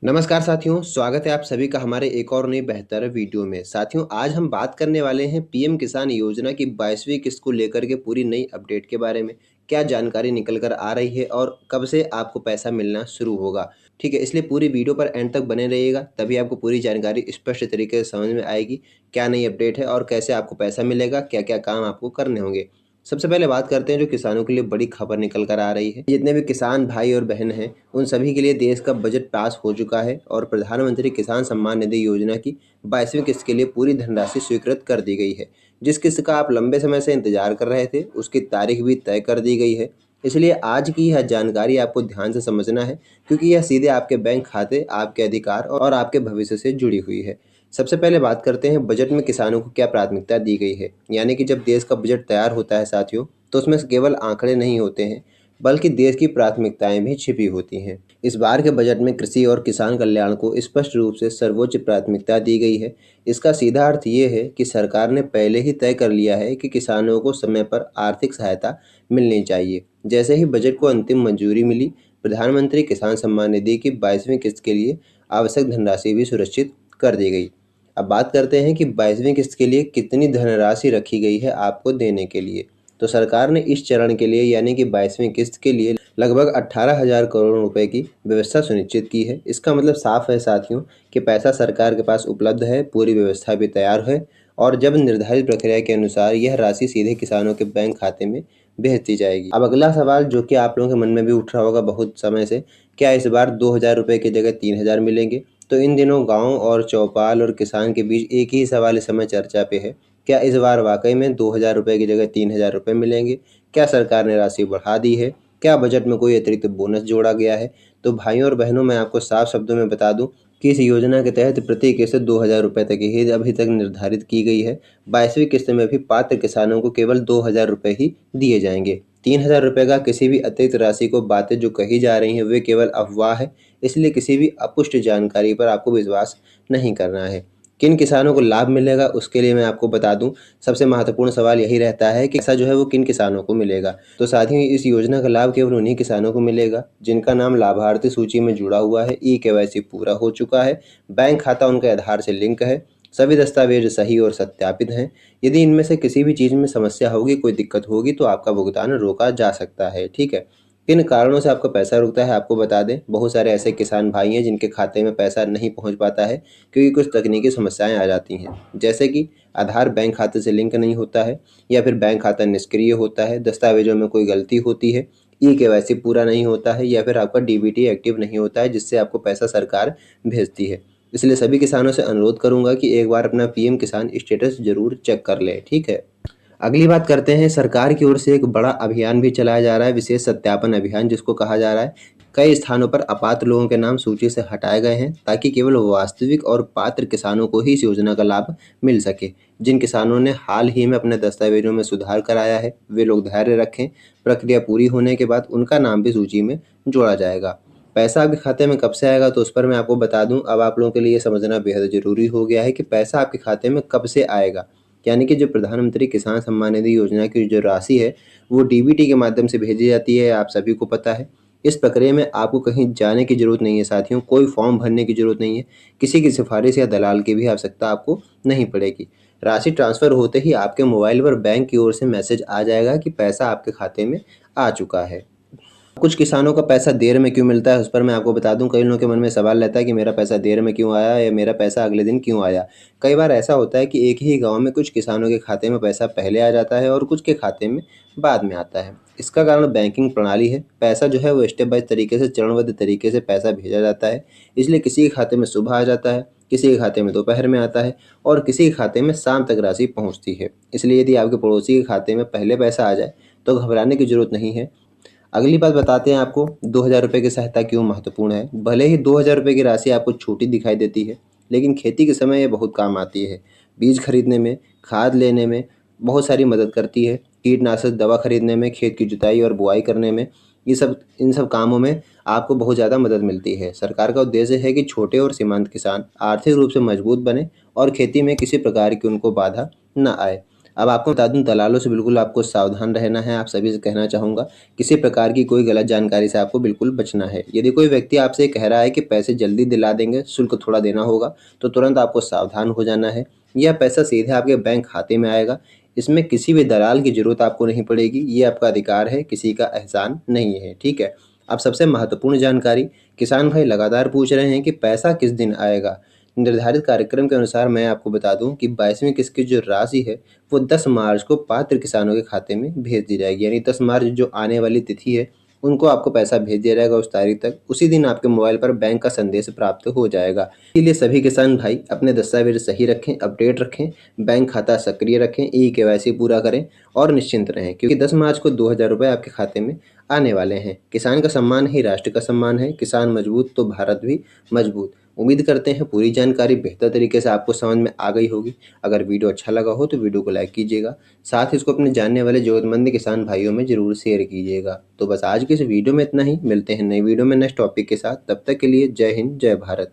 नमस्कार साथियों, स्वागत है आप सभी का हमारे एक और नई बेहतर वीडियो में। साथियों, आज हम बात करने वाले हैं पीएम किसान योजना की 22वीं किस्त को लेकर के पूरी नई अपडेट के बारे में। क्या जानकारी निकल कर आ रही है और कब से आपको पैसा मिलना शुरू होगा। ठीक है, इसलिए पूरी वीडियो पर एंड तक बने रहिएगा, तभी आपको पूरी जानकारी स्पष्ट तरीके से समझ में आएगी। क्या नई अपडेट है और कैसे आपको पैसा मिलेगा, क्या-क्या काम आपको करने होंगे। सबसे पहले बात करते हैं जो किसानों के लिए बड़ी खबर निकल कर आ रही है। जितने भी किसान भाई और बहन हैं, उन सभी के लिए देश का बजट पास हो चुका है और प्रधानमंत्री किसान सम्मान निधि योजना की 22वीं किस्त के लिए पूरी धनराशि स्वीकृत कर दी गई है। जिस किस्त का आप लंबे समय से इंतजार कर रहे थे, उसकी तारीख भी तय कर दी गई है। इसलिए आज की यह जानकारी आपको ध्यान से समझना है, क्योंकि यह सीधे आपके बैंक खाते, आपके अधिकार और आपके भविष्य से जुड़ी हुई है। सबसे पहले बात करते हैं बजट में किसानों को क्या प्राथमिकता दी गई है। यानी कि जब देश का बजट तैयार होता है साथियों, तो उसमें केवल आंकड़े नहीं होते हैं, बल्कि देश की प्राथमिकताएं भी छिपी होती हैं। इस बार के बजट में कृषि और किसान कल्याण को स्पष्ट रूप से सर्वोच्च प्राथमिकता दी गई है। इसका सीधा अर्थ ये है कि सरकार ने पहले ही तय कर लिया है कि किसानों को समय पर आर्थिक सहायता मिलनी चाहिए। जैसे ही बजट को अंतिम मंजूरी मिली, प्रधानमंत्री किसान सम्मान निधि की 22वीं किस्त के लिए आवश्यक धनराशि भी सुरक्षित कर दी गई। अब बात करते हैं कि 22वीं किस्त के लिए कितनी धनराशि रखी गई है आपको देने के लिए। तो सरकार ने इस चरण के लिए यानी कि 22वीं किस्त के लिए लगभग 18,000 करोड़ रुपए की व्यवस्था सुनिश्चित की है। इसका मतलब साफ है साथियों कि पैसा सरकार के पास उपलब्ध है, पूरी व्यवस्था भी तैयार है और जब निर्धारित प्रक्रिया के अनुसार यह राशि सीधे किसानों के बैंक खाते में भेज दी जाएगी। अब अगला सवाल जो कि आप लोगों के मन में भी उठ रहा होगा बहुत समय से, क्या इस बार 2,000 रुपये की जगह 3,000 मिलेंगे। तो इन दिनों गांव और चौपाल और किसान के बीच एक ही सवाल इस समय चर्चा पे है। क्या इस बार वाकई में 2,000 रुपये की जगह 3,000 रुपये मिलेंगे। क्या सरकार ने राशि बढ़ा दी है। क्या बजट में कोई अतिरिक्त बोनस जोड़ा गया है। तो भाइयों और बहनों, मैं आपको साफ शब्दों में बता दूं कि इस योजना के तहत प्रति किस्त 2,000 रुपये तक ही अभी तक निर्धारित की गई है। 22वीं किस्त में भी पात्र किसानों को केवल 2,000 रुपये ही दिए जाएंगे। 3,000 रुपये का किसी भी अतिरिक्त राशि को बातें जो कही जा रही हैं वे केवल अफवाह है। इसलिए किसी भी अपुष्ट जानकारी पर आपको विश्वास नहीं करना है। किन किसानों को लाभ मिलेगा उसके लिए मैं आपको बता दूं, सबसे महत्वपूर्ण सवाल यही रहता है कि ऐसा जो है वो किन किसानों को मिलेगा। तो साथियों, इस योजना का लाभ केवल उन्हीं किसानों को मिलेगा जिनका नाम लाभार्थी सूची में जुड़ा हुआ है, ई-केवाईसी पूरा हो चुका है, बैंक खाता उनके आधार से लिंक है, सभी दस्तावेज सही और सत्यापित हैं। यदि इनमें से किसी भी चीज़ में समस्या होगी, कोई दिक्कत होगी, तो आपका भुगतान रोका जा सकता है। ठीक है, किन कारणों से आपका पैसा रुकता है आपको बता दें। बहुत सारे ऐसे किसान भाई हैं जिनके खाते में पैसा नहीं पहुंच पाता है, क्योंकि कुछ तकनीकी समस्याएं आ जाती हैं। जैसे कि आधार बैंक खाते से लिंक नहीं होता है, या फिर बैंक खाता निष्क्रिय होता है, दस्तावेजों में कोई गलती होती है, ई-केवाईसी पूरा नहीं होता है, या फिर आपका डीबीटी एक्टिव नहीं होता है जिससे आपको पैसा सरकार भेजती है। इसलिए सभी किसानों से अनुरोध करूंगा कि एक बार अपना पीएम किसान स्टेटस जरूर चेक कर लें। ठीक है, अगली बात करते हैं, सरकार की ओर से एक बड़ा अभियान भी चलाया जा रहा है, विशेष सत्यापन अभियान जिसको कहा जा रहा है। कई स्थानों पर अपात्र लोगों के नाम सूची से हटाए गए हैं, ताकि केवल वास्तविक और पात्र किसानों को ही इस योजना का लाभ मिल सके। जिन किसानों ने हाल ही में अपने दस्तावेजों में सुधार कराया है, वे लोग धैर्य रखें। प्रक्रिया पूरी होने के बाद उनका नाम भी सूची में जोड़ा जाएगा। पैसा आपके खाते में कब से आएगा, तो उस पर मैं आपको बता दूं, अब आप लोगों के लिए ये समझना बेहद जरूरी हो गया है कि पैसा आपके खाते में कब से आएगा। यानी कि जो प्रधानमंत्री किसान सम्मान निधि योजना की जो राशि है, वो डीबीटी के माध्यम से भेजी जाती है, आप सभी को पता है। इस प्रक्रिया में आपको कहीं जाने की ज़रूरत नहीं है साथियों, कोई फॉर्म भरने की ज़रूरत नहीं है, किसी की सिफारिश या दलाल की भी आवश्यकता आपको नहीं पड़ेगी। राशि ट्रांसफ़र होते ही आपके मोबाइल पर बैंक की ओर से मैसेज आ जाएगा कि पैसा आपके खाते में आ चुका है। कुछ किसानों का पैसा देर में क्यों मिलता है, उस पर मैं आपको बता दूं। कई लोगों के मन में सवाल रहता है कि मेरा पैसा देर में क्यों आया या मेरा पैसा अगले दिन क्यों आया। कई बार ऐसा होता है कि एक ही गांव में कुछ किसानों के खाते में पैसा पहले आ जाता है और कुछ के खाते में बाद में आता है। इसका कारण बैंकिंग प्रणाली है। पैसा जो है वो स्टेप बाय तरीके से, चरणबद्ध तरीके से पैसा भेजा जाता है। इसलिए किसी के खाते में सुबह आ जाता है, किसी के खाते में दोपहर में आता है और किसी के खाते में शाम तक राशि पहुँचती है। इसलिए यदि आपके पड़ोसी के खाते में पहले पैसा आ जाए तो घबराने की ज़रूरत नहीं है। अगली बात बताते हैं आपको, 2,000 रुपये की सहायता क्यों महत्वपूर्ण है। भले ही 2,000 रुपये की राशि आपको छोटी दिखाई देती है, लेकिन खेती के समय ये बहुत काम आती है। बीज खरीदने में, खाद लेने में बहुत सारी मदद करती है। कीटनाशक दवा खरीदने में, खेत की जुताई और बुआई करने में, इन सब कामों में आपको बहुत ज़्यादा मदद मिलती है। सरकार का उद्देश्य है कि छोटे और सीमांत किसान आर्थिक रूप से मजबूत बने और खेती में किसी प्रकार की उनको बाधा न आए। अब आपको बता दूं, दलालों से बिल्कुल आपको सावधान रहना है। आप सभी से कहना चाहूँगा, किसी प्रकार की कोई गलत जानकारी से आपको बिल्कुल बचना है। यदि कोई व्यक्ति आपसे कह रहा है कि पैसे जल्दी दिला देंगे, शुल्क थोड़ा देना होगा, तो तुरंत आपको सावधान हो जाना है। यह पैसा सीधे आपके बैंक खाते में आएगा। इसमें किसी भी दलाल की ज़रूरत आपको नहीं पड़ेगी। ये आपका अधिकार है, किसी का एहसान नहीं है, ठीक है? अब सबसे महत्वपूर्ण जानकारी, किसान भाई लगातार पूछ रहे हैं कि पैसा किस दिन आएगा। निर्धारित कार्यक्रम के अनुसार मैं आपको बता दूं कि 22वीं किस्त की जो राशि है, वो 10 मार्च को पात्र किसानों के खाते में भेज दी जाएगी। यानी 10 मार्च जो आने वाली तिथि है, उनको आपको पैसा भेज दिया जाएगा उस तारीख तक। उसी दिन आपके मोबाइल पर बैंक का संदेश प्राप्त हो जाएगा। इसीलिए सभी किसान भाई अपने दस्तावेज सही रखें, अपडेट रखें, बैंक खाता सक्रिय रखें, ई-केवाईसी पूरा करें और निश्चिंत रहें, क्योंकि 10 मार्च को 2000 रुपये आपके खाते में आने वाले हैं। किसान का सम्मान ही राष्ट्र का सम्मान है। किसान मजबूत तो भारत भी मजबूत। उम्मीद करते हैं पूरी जानकारी बेहतर तरीके से आपको समझ में आ गई होगी। अगर वीडियो अच्छा लगा हो तो वीडियो को लाइक कीजिएगा, साथ ही इसको अपने जानने वाले ज़रूरतमंद किसान भाइयों में ज़रूर शेयर कीजिएगा। तो बस आज की इस वीडियो में इतना ही। मिलते हैं नई वीडियो में नेक्स्ट टॉपिक के साथ। तब तक के लिए जय हिंद, जय भारत।